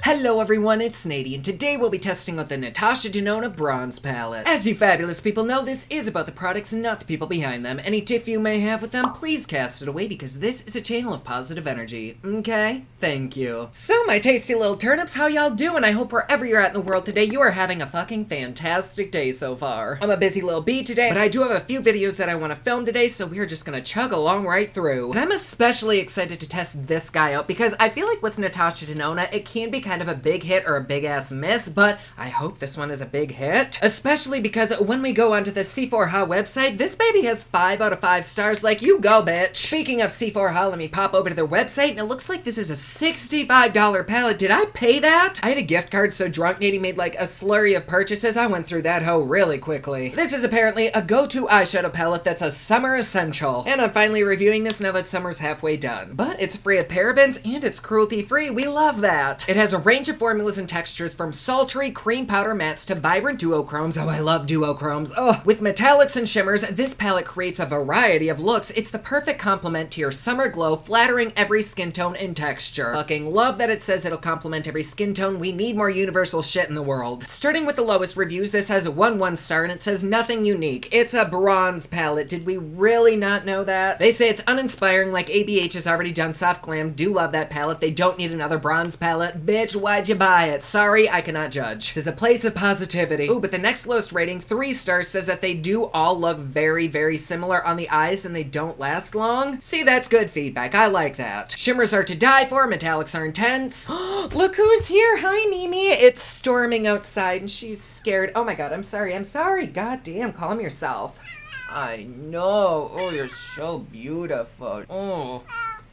Hello everyone, it's Nady, and today we'll be testing out the Natasha Denona Bronze Palette. As you fabulous people know, this is about the products, not the people behind them. Any tiff you may have with them, please cast it away because this is a channel of positive energy. Okay? Thank you. So my tasty little turnips, how y'all doing? I hope wherever you're at in the world today, you are having a fucking fantastic day so far. I'm a busy little bee today, but I do have a few videos that I want to film today, so we're just gonna chug along right through. And I'm especially excited to test this guy out because I feel like with Natasha Denona, it can be kind of a big hit or a big ass miss, but I hope this one is a big hit. Especially because when we go onto the C4Ha website, this baby has 5 out of 5 stars. Like, you go, bitch. Speaking of C4Ha, let me pop over to their website, and it looks like this is a $65 palette. Did I pay that? I had a gift card, so Drunk Nady made like a slurry of purchases. I went through that hoe really quickly. This is apparently a go-to eyeshadow palette that's a summer essential. And I'm finally reviewing this now that summer's halfway done. But it's free of parabens, and it's cruelty-free. We love that. It has a range of formulas and textures from sultry cream powder mattes to vibrant duochromes. Oh, I love duochromes. Oh, with metallics and shimmers, this palette creates a variety of looks. It's the perfect complement to your summer glow, flattering every skin tone and texture. Fucking love that it says it'll complement every skin tone. We need more universal shit in the world. Starting with the lowest reviews, this has a 1 star and it says nothing unique. It's a bronze palette. Did we really not know that? They say it's uninspiring, like ABH has already done soft glam. Do love that palette. They don't need another bronze palette. Bitch, why'd you buy it? Sorry, I cannot judge. This is a place of positivity. Ooh, but the next lowest rating, 3 stars, says that they do all look very, very similar on the eyes and they don't last long. See, that's good feedback. I like that. Shimmers are to die for, metallics are intense. Look who's here. Hi, Mimi. It's storming outside and she's scared. Oh my god, I'm sorry. God damn, calm yourself. I know. Oh, you're so beautiful. Oh.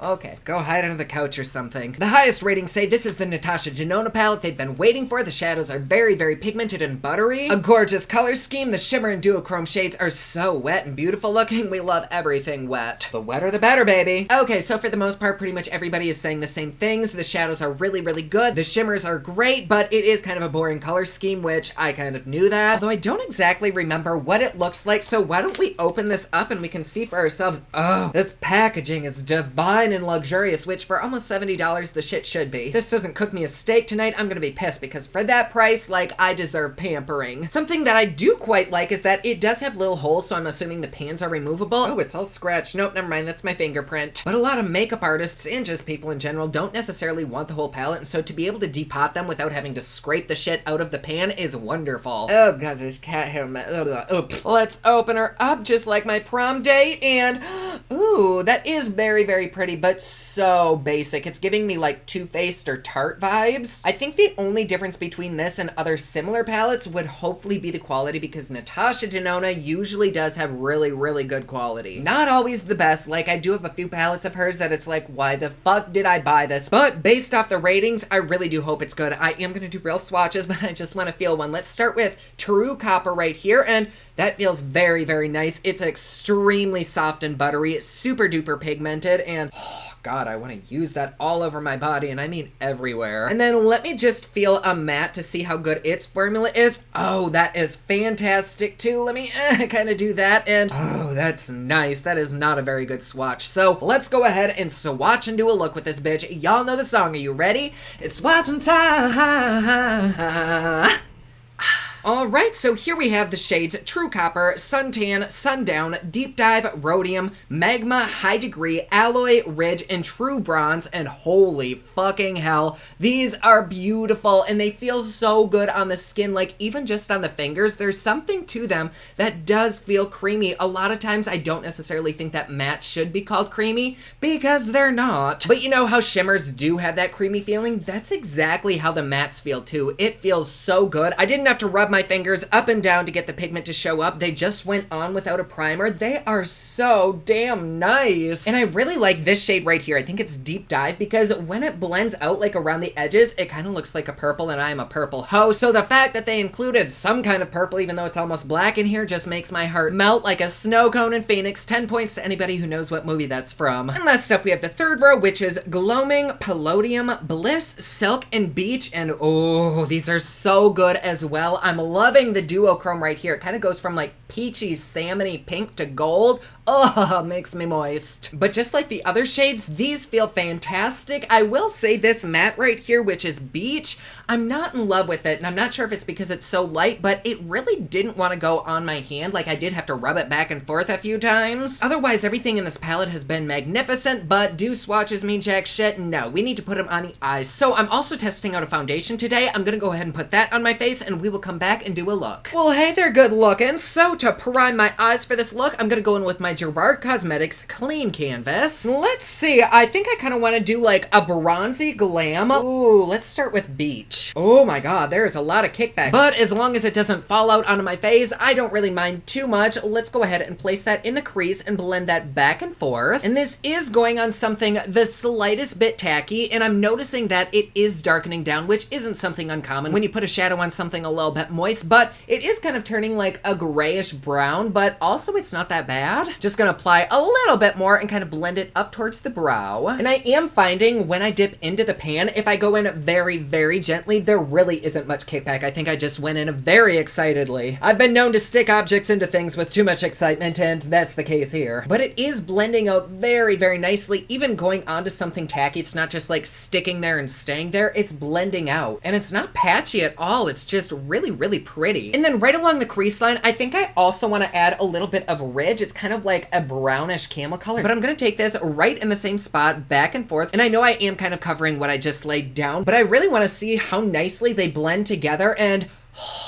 Okay, go hide under the couch or something. The highest ratings say this is the Natasha Denona palette they've been waiting for. The shadows are very, very pigmented and buttery. A gorgeous color scheme. The shimmer and duochrome shades are so wet and beautiful looking. We love everything wet. The wetter the better, baby. Okay, so for the most part, pretty much everybody is saying the same things. The shadows are really, really good. The shimmers are great, but it is kind of a boring color scheme, which I kind of knew that. Although I don't exactly remember what it looks like, so why don't we open this up and we can see for ourselves. Oh, this packaging is divine and luxurious, which for almost $70 the shit should be. This doesn't cook me a steak tonight, I'm gonna be pissed because for that price, like, I deserve pampering. Something that I do quite like is that it does have little holes, so I'm assuming the pans are removable. Oh, it's all scratched. Nope, never mind, that's my fingerprint. But a lot of makeup artists and just people in general don't necessarily want the whole palette, and so to be able to depot them without having to scrape the shit out of the pan is wonderful. Oh god, there's cat hair. Let's open her up just like my prom date, and ooh, that is very, very pretty, but so basic. It's giving me like Too Faced or Tarte vibes. I think the only difference between this and other similar palettes would hopefully be the quality, because Natasha Denona usually does have really, really good quality. Not always the best. Like, I do have a few palettes of hers that it's like, why the fuck did I buy this? But based off the ratings, I really do hope it's good. I am gonna do real swatches, but I just want to feel one. Let's start with True Copper right here, and that feels very, very nice. It's extremely soft and buttery. It's super duper pigmented, and oh god, I want to use that all over my body, and I mean everywhere. And then let me just feel a matte to see how good its formula is. Oh, that is fantastic too. Let me kind of do that, and oh, that's nice. That is not a very good swatch. So let's go ahead and swatch and do a look with this bitch. Y'all know the song. Are you ready? It's swatching time. Alright, so here we have the shades True Copper, Suntan, Sundown, Deep Dive, Rhodium, Magma, High Degree, Alloy, Ridge, and True Bronze, and holy fucking hell, these are beautiful, and they feel so good on the skin. Like, even just on the fingers, there's something to them that does feel creamy. A lot of times, I don't necessarily think that matte should be called creamy, because they're not. But you know how shimmers do have that creamy feeling? That's exactly how the mattes feel too. It feels so good. I didn't have to rub my fingers up and down to get the pigment to show up. They just went on without a primer. They are so damn nice. And I really like this shade right here. I think it's Deep Dive, because when it blends out like around the edges, it kind of looks like a purple, and I am a purple hoe. So the fact that they included some kind of purple, even though it's almost black in here, just makes my heart melt like a snow cone in Phoenix. 10 points to anybody who knows what movie that's from. And last up, we have the third row, which is Gloaming, Palladium, Bliss, Silk, and Beach. And oh, these are so good as well. I'm loving the duochrome right here. It kind of goes from like peachy, salmony pink to gold. Oh, makes me moist. But just like the other shades, these feel fantastic. I will say this matte right here, which is Beach, I'm not in love with it, and I'm not sure if it's because it's so light, but it really didn't want to go on my hand. Like, I did have to rub it back and forth a few times. Otherwise, everything in this palette has been magnificent, but do swatches mean jack shit? No, we need to put them on the eyes. So I'm also testing out a foundation today. I'm gonna go ahead and put that on my face, and we will come back and do a look. Well, hey there, good looking. So to prime my eyes for this look, I'm gonna go in with my Gerard Cosmetics Clean Canvas. Let's see, I think I kind of want to do like a bronzy glam. Ooh, let's start with Beach. Oh my god, there's a lot of kickback. But as long as it doesn't fall out onto my face, I don't really mind too much. Let's go ahead and place that in the crease and blend that back and forth. And this is going on something the slightest bit tacky, and I'm noticing that it is darkening down, which isn't something uncommon when you put a shadow on something a little bit moist, but it is kind of turning like a grayish brown, but also it's not that bad. Just gonna apply a little bit more and kind of blend it up towards the brow. And I am finding when I dip into the pan, if I go in very, very gently, there really isn't much kickback. I think I just went in very excitedly. I've been known to stick objects into things with too much excitement, and that's the case here. But it is blending out very, very nicely, even going onto something tacky. It's not just like sticking there and staying there, it's blending out. And it's not patchy at all, it's just really, really pretty. And then right along the crease line, I think I also want to add a little bit of ridge. It's kind of like a brownish camel color, but I'm gonna take this right in the same spot, back and forth. And I know I am kind of covering what I just laid down, but I really want to see how nicely they blend together, and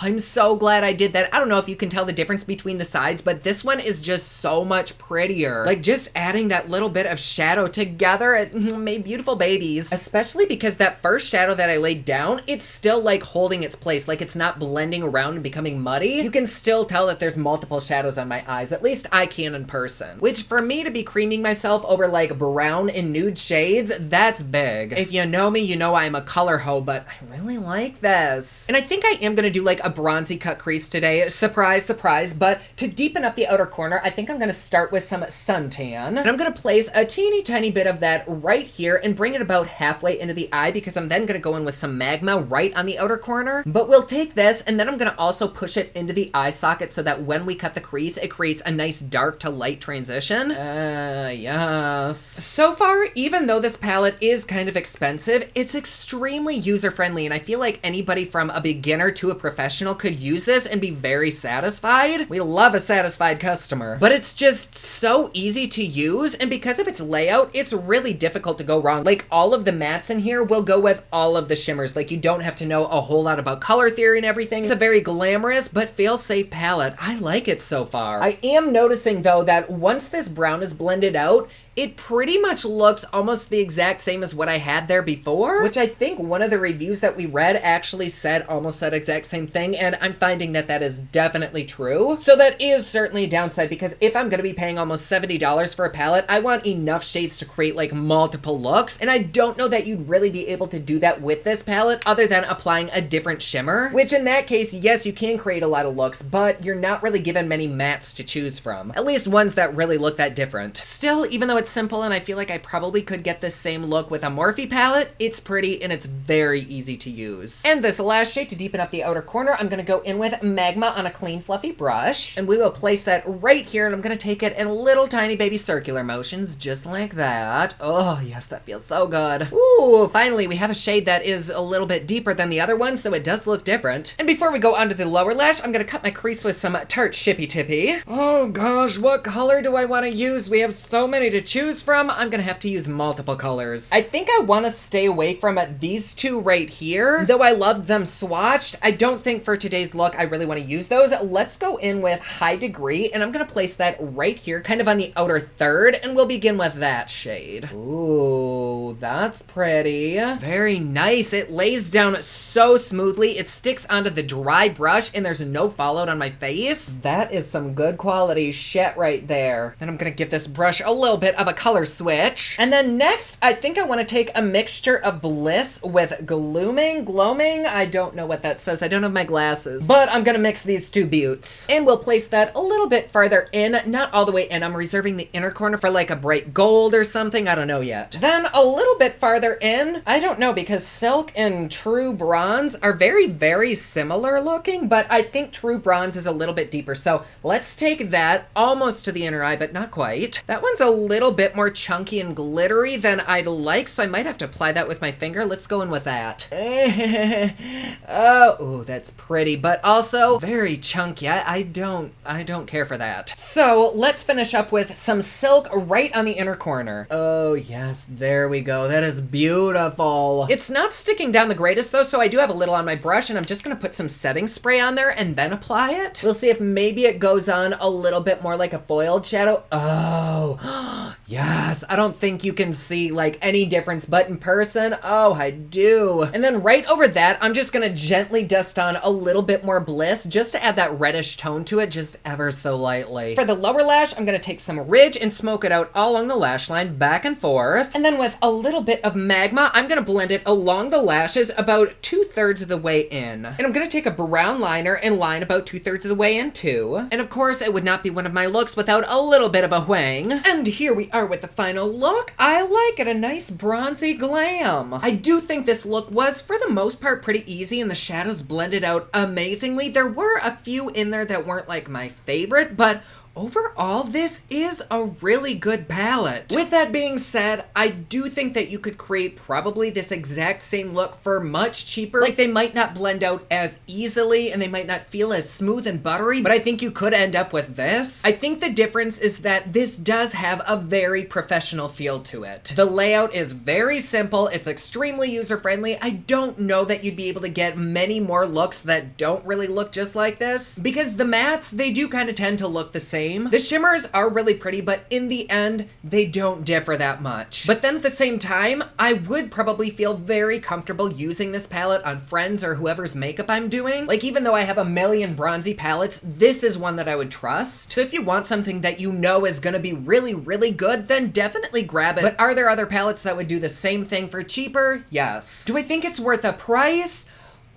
I'm so glad I did that. I don't know if you can tell the difference between the sides, but this one is just so much prettier. Like, just adding that little bit of shadow together, it made beautiful babies. Especially because that first shadow that I laid down, it's still like holding its place. Like, it's not blending around and becoming muddy. You can still tell that there's multiple shadows on my eyes. At least I can in person. Which, for me to be creaming myself over like brown and nude shades, that's big. If you know me, you know I'm a color hoe, but I really like this. And I think I am gonna do like a bronzy cut crease today. Surprise, surprise. But to deepen up the outer corner, I think I'm gonna start with some suntan. And I'm gonna place a teeny tiny bit of that right here and bring it about halfway into the eye, because I'm then gonna go in with some magma right on the outer corner. But we'll take this and then I'm gonna also push it into the eye socket so that when we cut the crease, it creates a nice dark to light transition. Yes. So far, even though this palette is kind of expensive, it's extremely user-friendly, and I feel like anybody from a beginner to a professional could use this and be very satisfied. We love a satisfied customer. But it's just so easy to use, and because of its layout, it's really difficult to go wrong. Like, all of the mattes in here will go with all of the shimmers. Like, you don't have to know a whole lot about color theory and everything. It's a very glamorous but fail-safe palette. I like it so far. I am noticing, though, that once this brown is blended out, it pretty much looks almost the exact same as what I had there before, which I think one of the reviews that we read actually said almost that exact same thing, and I'm finding that that is definitely true. So that is certainly a downside, because if I'm gonna be paying almost $70 for a palette, I want enough shades to create like multiple looks, and I don't know that you'd really be able to do that with this palette other than applying a different shimmer, which in that case, yes, you can create a lot of looks, but you're not really given many mattes to choose from, at least ones that really look that different. Still, even though it's simple and I feel like I probably could get this same look with a Morphe palette, it's pretty and it's very easy to use. And this last shade to deepen up the outer corner, I'm gonna go in with Magma on a clean fluffy brush, and we will place that right here, and I'm gonna take it in little tiny baby circular motions, just like that. Oh yes, that feels so good. Ooh, finally we have a shade that is a little bit deeper than the other one, so it does look different. And before we go onto the lower lash, I'm gonna cut my crease with some Tarte Shippy Tippy. Oh gosh, what color do I want to use? We have so many to choose from. I'm gonna have to use multiple colors. I think I want to stay away from these two right here. Though I loved them swatched, I don't think for today's look I really want to use those. Let's go in with High Degree, and I'm gonna place that right here, kind of on the outer third, and we'll begin with that shade. Ooh, that's pretty. Very nice. It lays down so smoothly. It sticks onto the dry brush, and there's no fallout on my face. That is some good quality shit right there. Then I'm gonna give this brush a little bit of a color switch. And then next, I think I want to take a mixture of Bliss with Gloaming. I don't know what that says. I don't have my glasses. But I'm gonna mix these two buttes. And we'll place that a little bit farther in, not all the way in. I'm reserving the inner corner for like a bright gold or something. I don't know yet. Then a little bit farther in, I don't know, because Silk and True Bronze are very, very similar looking, but I think True Bronze is a little bit deeper. So let's take that almost to the inner eye, but not quite. That one's a little bit more chunky and glittery than I'd like, so I might have to apply that with my finger. Let's go in with that. Oh, ooh, that's pretty, but also very chunky. I don't care for that. So let's finish up with some Silk right on the inner corner. Oh yes, there we go. That is beautiful. It's not sticking down the greatest though, so I do have a little on my brush, and I'm just gonna put some setting spray on there and then apply it. We'll see if maybe it goes on a little bit more like a foiled shadow. Oh, yes. I don't think you can see like any difference, but in person, oh, I do. And then right over that, I'm just gonna gently dust on a little bit more Bliss just to add that reddish tone to it, just ever so lightly. For the lower lash, I'm gonna take some Ridge and smoke it out all along the lash line, back and forth. And then with a little bit of Magma, I'm gonna blend it along the lashes about 2/3 of the way in. And I'm gonna take a brown liner and line about 2/3 of the way in too. And of course, it would not be one of my looks without a little bit of a wang. And here we are with the final look. I like it, a nice bronzy glam. I do think this look was, for the most part, pretty easy, and the shadows blended out amazingly. There were a few in there that weren't like my favorite, but overall, this is a really good palette. With that being said, I do think that you could create probably this exact same look for much cheaper. Like, they might not blend out as easily and they might not feel as smooth and buttery, but I think you could end up with this. I think the difference is that this does have a very professional feel to it. The layout is very simple. It's extremely user-friendly. I don't know that you'd be able to get many more looks that don't really look just like this, because the mattes, they do kind of tend to look the same. The shimmers are really pretty, but in the end, they don't differ that much. But then at the same time, I would probably feel very comfortable using this palette on friends or whoever's makeup I'm doing. Like, even though I have a million bronzy palettes, this is one that I would trust. So if you want something that you know is gonna be really, really good, then definitely grab it. But are there other palettes that would do the same thing for cheaper? Yes. Do I think it's worth a price?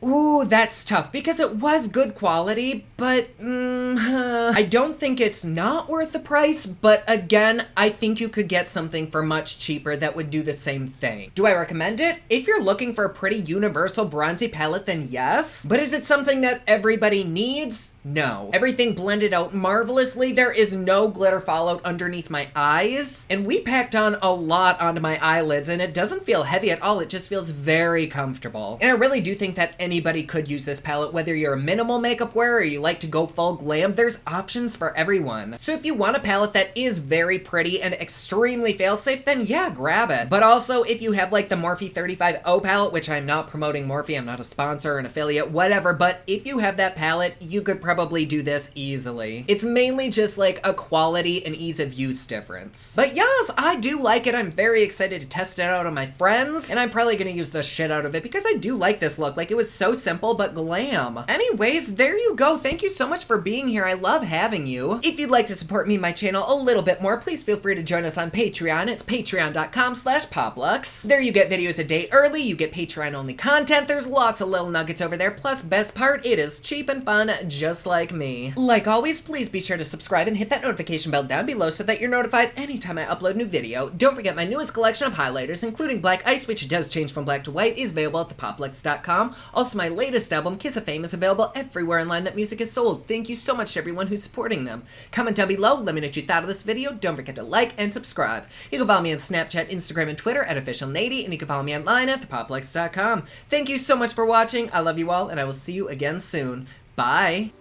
Ooh, that's tough, because it was good quality, but I don't think it's not worth the price, but again, I think you could get something for much cheaper that would do the same thing. Do I recommend it? If you're looking for a pretty universal bronzy palette, then yes. But is it something that everybody needs? No. Everything blended out marvelously. There is no glitter fallout underneath my eyes. And we packed on a lot onto my eyelids, and it doesn't feel heavy at all. It just feels very comfortable. And I really do think that anybody could use this palette, whether you're a minimal makeup wearer or you like to go full glam. There's options for everyone. So if you want a palette that is very pretty and extremely fail-safe, then yeah, grab it. But also, if you have like the Morphe 35O palette, which I'm not promoting Morphe, I'm not a sponsor, an affiliate, whatever, but if you have that palette, you could probably do this easily. It's mainly just like a quality and ease of use difference. But yes, I do like it. I'm very excited to test it out on my friends, and I'm probably gonna use the shit out of it because I do like this look. Like, it was so simple but glam. Anyways, there you go. Thank you so much for being here. I love having you. If you'd like to support me and my channel a little bit more, please feel free to join us on Patreon. It's patreon.com/poplux. There you get videos a day early, you get Patreon only content, there's lots of little nuggets over there, plus best part, it is cheap and fun, just like me. Like always, please be sure to subscribe and hit that notification bell down below so that you're notified anytime I upload a new video. Don't forget my newest collection of highlighters, including Black Ice, which does change from black to white, is available at thepoplux.com. Also, my latest album, Kiss of Fame, is available everywhere online that music is sold. Thank you so much to everyone who's supporting them. Comment down below, let me know what you thought of this video. Don't forget to like and subscribe. You can follow me on Snapchat, Instagram, and Twitter at officialnady, and you can follow me online at thepoplux.com. Thank you so much for watching. I love you all, and I will see you again soon. Bye.